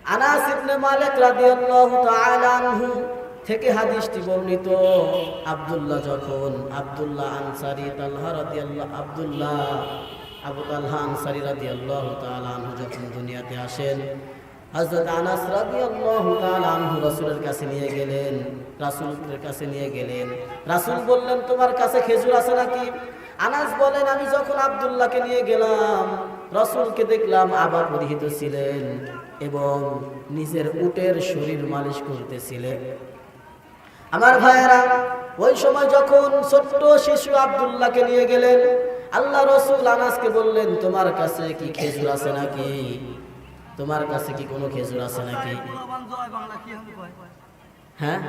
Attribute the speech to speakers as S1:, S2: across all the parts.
S1: আনাস ইবনে মালিক রাদিয়াল্লাহু তাআলা আনহু থেকে হাদিসটি বর্ণিত। আব্দুল্লাহ আনসারী তালহা রাদিয়াল্লাহু আবু তালহা আনসারী রাদিয়াল্লাহু তাআলা আনহু যখন দুনিয়াতে আসেন, হযরত আনাস রাদিয়াল্লাহু তাআলা আনহু রাসূলের কাছে নিয়ে গেলেন। রাসূল বললেন, তোমার কাছে খেজুর আছে নাকি? আনাস বলেন, আমি যখন আব্দুল্লাহকে নিয়ে গেলাম, রাসূলকে দেখলাম আবা পরিহিত ছিলেন এবং নিজের উটের শরীর মালিশ করতেছিলেন। আমার ভাইয়েরা, ওই সময় যখন ছোট্ট শিশু আব্দুল্লাহকে নিয়ে গেলেন, আল্লাহ রাসূল আনাসকে বললেন, তোমার কাছে কি খেজুর আছে নাকি? তোমার কাছে কি কোনো খেজুর আছে নাকি? হ্যাঁ,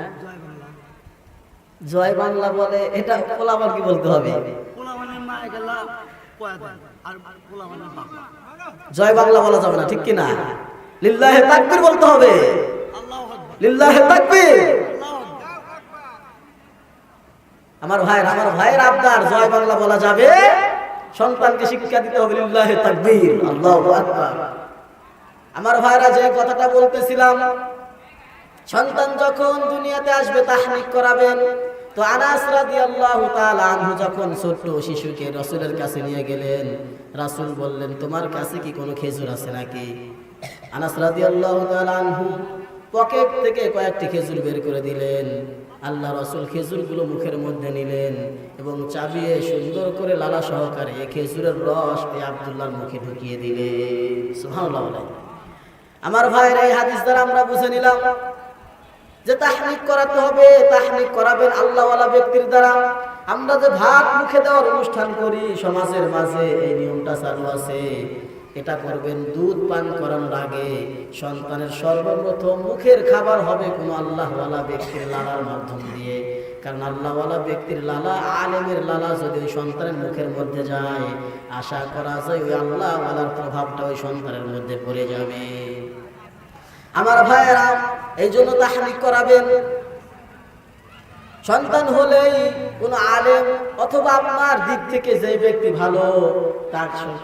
S1: জয় বাংলা বলে। এটা পোলাপান কি বলতে হবে? জয় বাংলা বলা যাবে না, ঠিক কিনা? লিল্লাহি তাকবীর বলতে হবে। লিল্লাহি তাকবীর। আমার ভাইয়ের আবদার, জয় বাংলা বলা যাবে, সন্তানকে শিক্ষা দিতে হবে লিল্লাহি তাকবীর, আল্লাহু আকবার। আমার ভাইরা, যে কথাটা বলতেছিলাম, সন্তান যখন দুনিয়াতে আসবে তাহনিক করাবেন। তো আনাস রাদিয়াল্লাহু তাআলা আনহু যখন ছোট্ট শিশুকে রাসূলের কাছে নিয়ে গেলেন, রাসূল বললেন, তোমার কাছে কি কোনো খেজুর আছে নাকি? আনাস রাদিয়াল্লাহু তাআলা আনহু পকেট থেকে কয়েকটি খেজুর বের করে দিলেন। আল্লাহ রাসূল খেজুরগুলো মুখের মধ্যে নিলেন এবং চাবিয়ে সুন্দর করে লালা সহকারে খেজুরের রস আব্দুল্লাহর মুখে ঢুকিয়ে দিলেন। সুবহানাল্লাহ। আমার ভাইরা, এই হাদিস দ্বারা আমরা বুঝে নিলাম যে তাহনিক করাতে হবে। তাহনিক করাবেন আল্লাহওয়ালা ব্যক্তির দ্বারা। আমরা যে ভাত মুখে দেওয়ার অনুষ্ঠান করি সমাজের মাঝে, এই নিয়মটা চালু আছে। এটা করবেন দুধ পান করানোর আগে। সন্তানের সর্বপ্রথম মুখের খাবার হবে কোনো আল্লাহওয়ালা ব্যক্তির লালার মাধ্যম দিয়ে। কারণ আল্লাহওয়ালা ব্যক্তির লালা, আলেমের লালা যদি ওই সন্তানের মুখের মধ্যে যায়, আশা করা যায় ওই আল্লাহওয়ালার প্রভাবটা ওই সন্তানের মধ্যে পড়ে যাবে। আমার ভাইয়েরা, এই জন্য তাহনিক করাবেন। সন্তান হলেই কোন আলেম অথবা আপনার দিক থেকে যে ব্যক্তি ভালো,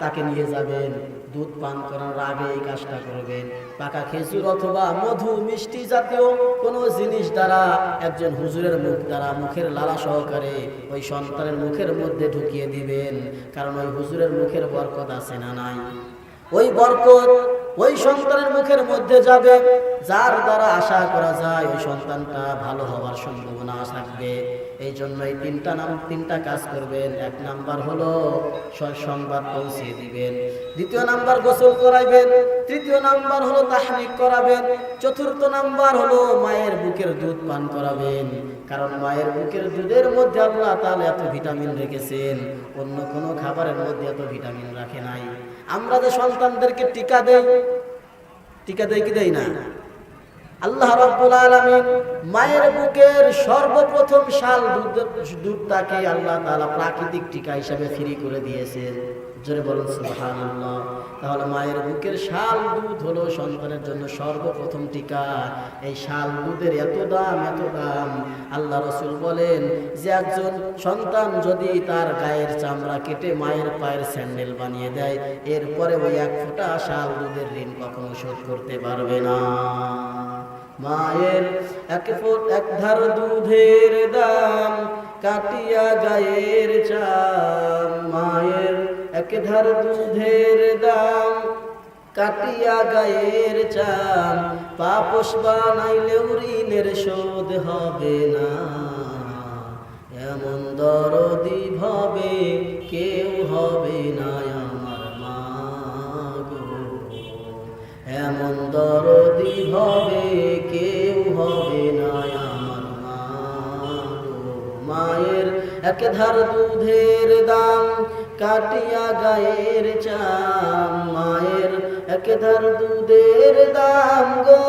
S1: তাকে নিয়ে যাবেন। দুধ পান করার আগে এই কাজটা করবেন। পাকা খেজুর অথবা মধু, মিষ্টি জাতীয় কোনো জিনিস দ্বারা একজন হুজুরের মুখ দ্বারা মুখের লালা সহকারে ওই সন্তানের মুখের মধ্যে ঢুকিয়ে দিবেন। কারণ ওই হুজুরের মুখের বরকত আছে না নাই? ওই বরকত ওই সন্তানের মুখের মধ্যে যাবে, যার দ্বারা আশা করা যায় ওই সন্তানটা ভালো হওয়ার সম্ভাবনা থাকবে। এই জন্য এই তিনটা কাজ করবেন। এক নাম্বার হলো সংবাদ পৌঁছে দিবেন, দ্বিতীয় নাম্বার গোসল করাইবেন, তৃতীয় নাম্বার হলো তাহনিক করাবেন, চতুর্থ নাম্বার হলো মায়ের বুকের দুধ পান করাবেন। কারণ মায়ের বুকের দুধের মধ্যে আল্লাহ তাআলা এত ভিটামিন রেখেছেন, অন্য কোনো খাবারের মধ্যে এত ভিটামিন রাখে নাই। আমরা যে সন্তানদেরকে টিকা দেই কি দেই না? আল্লাহ রাব্বুল আলামিন মায়ের বুকের সর্বপ্রথম শাল দুধটাকে আল্লাহ তাআলা প্রাকৃতিক টিকা হিসেবে ফ্রি করে দিয়েছেন। জোরে বলুন সুবহানাল্লাহ। তাহলে মায়ের বুকের শাল দুধ হলো সন্তানের জন্য সর্বপ্রথম টিকা। এই শাল দুধের এত দাম। আল্লাহ রাসূল বলেন যে একজন সন্তান যদি তার গায়ের চামড়া কেটে মায়ের পায়ের স্যান্ডেল বানিয়ে দেয়, এরপরে ওই এক ফোঁটা শাল দুধের ঋণ কখনো শোধ করতে পারবে না। মায়ের এক ধার দুধের দাম কাটিয়া গায়ের চাম। মায়ের এক ধার দুধের দাম কাটিয়া গায়ের চাম। পাপস বানাইলেও ঋণের শোধ হবে না। এমন দরদি ভাবে কেউ হবে না আমার মা গো। এমন দরদি ভাবে কেউ হবে না আমার মা গো। মায়ের এক ধার দুধের দাম কাটিয়া গায়ের চাম। মায়ের এক ধার দুধের দাম গো।